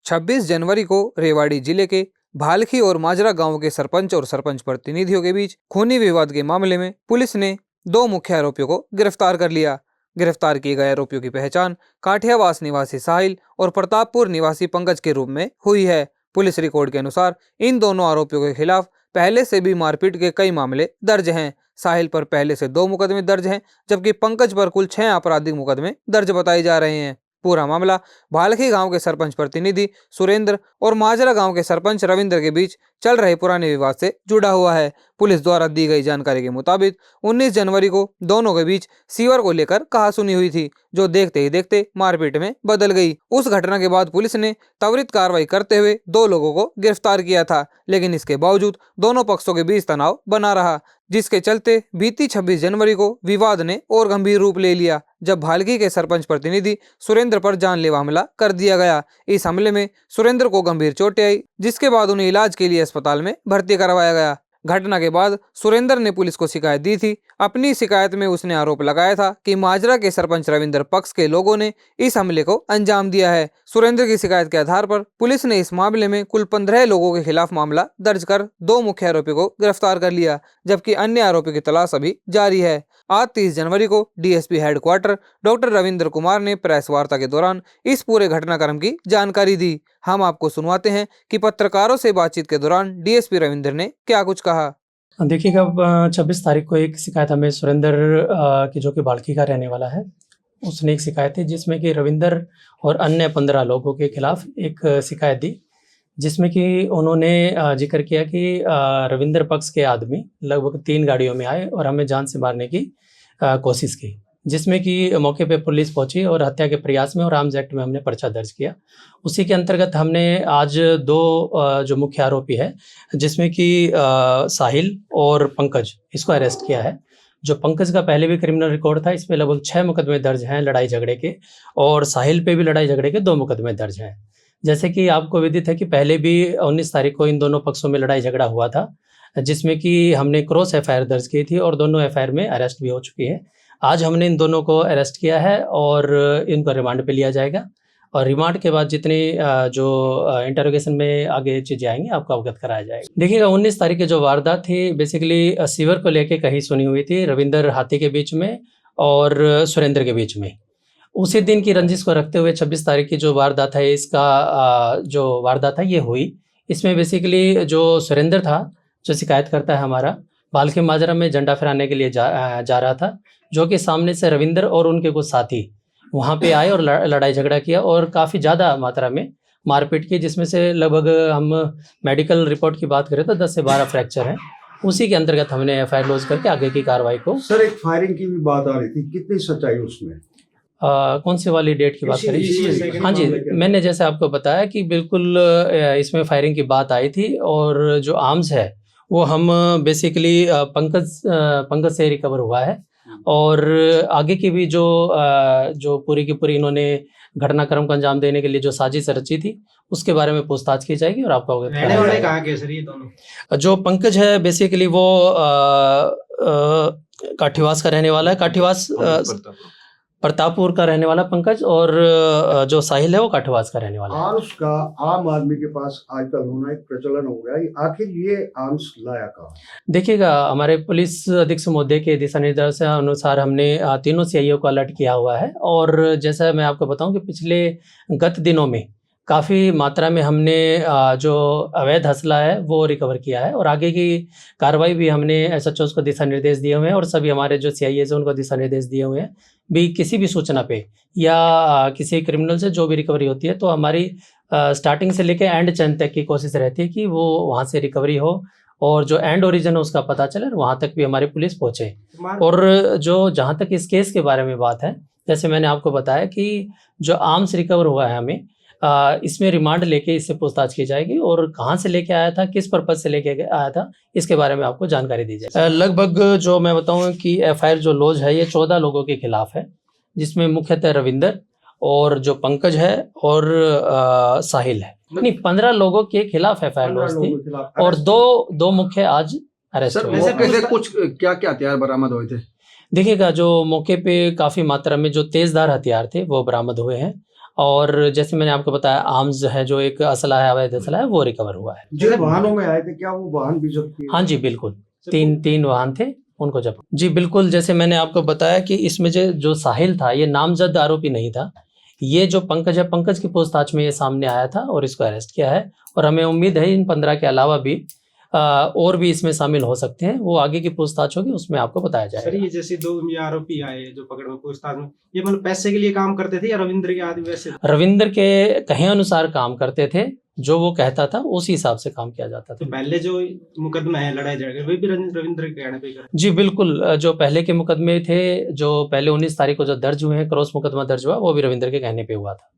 26 जनवरी को रेवाड़ी जिले के भालखी और माजरा गांव के सरपंच और सरपंच प्रतिनिधियों के बीच खूनी विवाद के मामले में पुलिस ने 2 मुख्य आरोपियों को गिरफ्तार कर लिया। गिरफ्तार किए गए आरोपियों की पहचान काठियावास निवासी साहिल और प्रतापपुर निवासी पंकज के रूप में हुई है। पुलिस रिकॉर्ड के अनुसार इन दोनों आरोपियों के खिलाफ पहले से भी मारपीट के कई मामले दर्ज हैं। साहिल पर पहले से 2 मुकदमे दर्ज हैं, जबकि पंकज पर कुल 6 आपराधिक मुकदमे दर्ज बताए जा रहे हैं। पूरा मामला भालखी गांव के सरपंच प्रतिनिधि सुरेंद्र और माजरा गांव के सरपंच रविंद्र के बीच चल रहे पुराने विवाद से जुड़ा हुआ है। पुलिस द्वारा दी गई जानकारी के मुताबिक 19 जनवरी को दोनों के बीच सीवर को लेकर कहासुनी हुई थी, जो देखते ही देखते मारपीट में बदल गई। उस घटना के बाद पुलिस ने त्वरित कार्रवाई करते हुए 2 लोगों को गिरफ्तार किया था, लेकिन इसके बावजूद दोनों पक्षों के बीच तनाव बना रहा, जिसके चलते बीती 26 जनवरी को विवाद ने और गंभीर रूप ले लिया, जब भालखी के सरपंच प्रतिनिधि सुरेंद्र पर जानलेवा हमला कर दिया गया। इस हमले में सुरेंद्र को गंभीर चोटें आई, जिसके बाद उन्हें इलाज के लिए अस्पताल में भर्ती करवाया गया। घटना के बाद सुरेंद्र ने पुलिस को शिकायत दी थी। अपनी शिकायत में उसने आरोप लगाया था कि माजरा के सरपंच रविंद्र पक्ष के लोगों ने इस हमले को अंजाम दिया है। सुरेंद्र की शिकायत के आधार पर पुलिस ने इस मामले में कुल 15 लोगों के खिलाफ मामला दर्ज कर 2 मुख्य आरोपियों को गिरफ्तार कर लिया, जबकि अन्य आरोपियों की तलाश अभी जारी है। आज 30 जनवरी को DSP headquarter doctor Ravindra Kumar ने प्रेस वार्ता के दौरान इस पूरे घटनाक्रम की जानकारी दी। हम आपको सुनवाते हैं कि पत्रकारों से बातचीत के दौरान डीएसपी रविंद्र ने क्या कुछ कहा। देखिएगा, 26 तारीख को एक शिकायत हमें सुरेंद्र की, जो कि भालखी का रहने वाला है, उसने एक शिकायत थी जिसमें कि रविंद्र और अन्य 15 लोगों के खिलाफ एक शिकायत दी, जिसमें कि उन्होंने जिक्र किया कि रविंद्र पक्ष के आदमी लगभग 3 गाड़ियों में आए और हमें जान से मारने की कोशिश की, जिसमें कि मौके पे पुलिस पहुंची और हत्या के प्रयास में और आर्म्स एक्ट में हमने पर्चा दर्ज किया। उसी के अंतर्गत हमने आज 2 जो मुख्य आरोपी है, जिसमें कि साहिल और पंकज, इसको अरेस्ट किया है। जो पंकज का पहले भी क्रिमिनल रिकॉर्ड था, इस पे लगभग 6 मुकदमे दर्ज हैं लड़ाई झगड़े के, और साहिल पे भी लड़ाई झगड़े के 2 मुकदमे दर्ज हैं। जैसे कि आपको विदित है कि पहले भी 19 तारीख को इन दोनों पक्षों में लड़ाई झगड़ा हुआ था, जिसमें कि हमने क्रॉस एफआईआर दर्ज की थी और दोनों एफआईआर में अरेस्ट भी हो चुकी है। आज हमने इन दोनों को अरेस्ट किया है और इनको रिमांड पे लिया जाएगा, और रिमांड के बाद जितनी जो इंटरोगेशन में आगे चीज़ें आएंगी आपको अवगत कराया जाएगा। देखिएगा, 19 तारीख की जो वारदात थी, बेसिकली सीवर को लेके कहीं सुनी हुई थी रविंद्र हाथी के बीच में और सुरेंद्र के बीच में। उसी दिन की रंजिश को रखते हुए 26 तारीख की जो वारदात है, इसका जो वारदात है ये हुई। इसमें बेसिकली जो सुरेंद्र था, जो शिकायत करता है हमारा, भालखी माजरा में झंडा फहराने के लिए जा रहा था, जो कि सामने से रविंद्र और उनके कुछ साथी वहाँ पे आए और लड़ाई झगड़ा किया और काफ़ी ज़्यादा मात्रा में मारपीट की, जिसमें से लगभग हम मेडिकल रिपोर्ट की बात करें तो 10 से 12 फ्रैक्चर हैं। उसी के अंतर्गत हमने एफआईआर लॉन्च करके आगे की कार्रवाई को। सर, एक फायरिंग की भी बात आ रही थी, कितनी सच्चाई उसमें? कौन सी वाली डेट की बात करें? हाँ जी, मैंने जैसे आपको बताया कि बिल्कुल इसमें फायरिंग की बात आई थी, और जो आर्म्स है वो हम बेसिकली पंकज से रिकवर हुआ है, और आगे की भी जो पूरी की पूरी इन्होंने घटनाक्रम को अंजाम देने के लिए जो साजिश रची थी, उसके बारे में पूछताछ की जाएगी और आपको अवगत कराया जाएगा। कहाँ के सर ये दोनों? जो पंकज है बेसिकली वो काठीवास का रहने वाला है, काठीवास प्रतापपुर का रहने वाला पंकज, और जो साहिल है वो काठीवास का रहने वाला है। आर्म्स का आम आदमी के पास आजकल होना एक प्रचलन हो गया, आखिर ये आर्म्स लाया कहाँ? देखिएगा, हमारे पुलिस अधीक्षक महोदय के दिशा निर्देश अनुसार हमने तीनों सीआईओ को अलर्ट किया हुआ है, और जैसा मैं आपको बताऊं कि पिछले गत दिनों में काफ़ी मात्रा में हमने जो अवैध हसला है वो रिकवर किया है, और आगे की कार्रवाई भी हमने एसएचओ को दिशा निर्देश दिए हुए हैं, और सभी हमारे जो सीआईए हैं उनको दिशा निर्देश दिए हुए हैं भी। किसी भी सूचना पे या किसी क्रिमिनल से जो भी रिकवरी होती है, तो हमारी स्टार्टिंग से लेकर एंड चैन तक की कोशिश रहती है कि वो वहाँ से रिकवरी हो और जो एंड ओरिजिन है उसका पता चले, वहाँ तक भी हमारी पुलिस पहुँचे। और जो जहाँ तक इस केस के बारे में बात है, जैसे मैंने आपको बताया कि जो आर्म्स रिकवर हुआ है हमें, इसमें रिमांड लेके इससे पूछताछ की जाएगी, और कहाँ से लेके आया था, किस पर्पज से लेके आया था, इसके बारे में आपको जानकारी दी जाएगी। लगभग जो मैं बताऊँ कि एफआईआर जो लॉन्च है ये 14 लोगों के खिलाफ है, जिसमें मुख्यतः रविंद्र और जो पंकज है और साहिल है। नहीं, 15 लोगों के खिलाफ एफआईआर लॉन्च थी, और दो मुख्य आज अरेस्ट हुए। कुछ क्या क्या हथियार बरामद हुए थे? देखिएगा, जो मौके पे काफ़ी मात्रा में जो तेज़धार हथियार थे वो बरामद हुए हैं, और जैसे मैंने आपको बताया आर्म्स है, जो एक असला है, अवैध असला है, वो रिकवर हुआ है। जिन वाहनों में आए थे क्या वो वाहन भी जब्त किए? हाँ जी बिल्कुल, तीन वाहन थे, उनको जब्त। जी बिल्कुल, जैसे मैंने आपको बताया कि इसमें जो साहिल था ये नामजद आरोपी नहीं था। ये जो पंकज है, पंकज की पूछताछ में ये सामने आया था और इसको अरेस्ट किया है। और हमें उम्मीद है इन 15 के अलावा भी और भी इसमें शामिल हो सकते हैं। वो आगे की पूछताछ होगी, उसमें आपको बताया सर जाएगा। ये जैसे दो ये आरोपी आए जो पकड़ में पूछताछ में, ये मतलब पैसे के लिए काम करते थे या रविंद्र के आदि वैसे? रविंद्र के कहे अनुसार काम करते थे, जो वो कहता था उसी हिसाब से काम किया जाता तो था। पहले जो मुकदमा है लड़ाई झगड़े वे भी रविंद्र के कहने पे करे? जी बिल्कुल, जो पहले के मुकदमे थे, जो पहले 19 तारीख को जो दर्ज हुए हैं, क्रॉस मुकदमा दर्ज हुआ, वो भी रविंद्र के कहने पे हुआ था।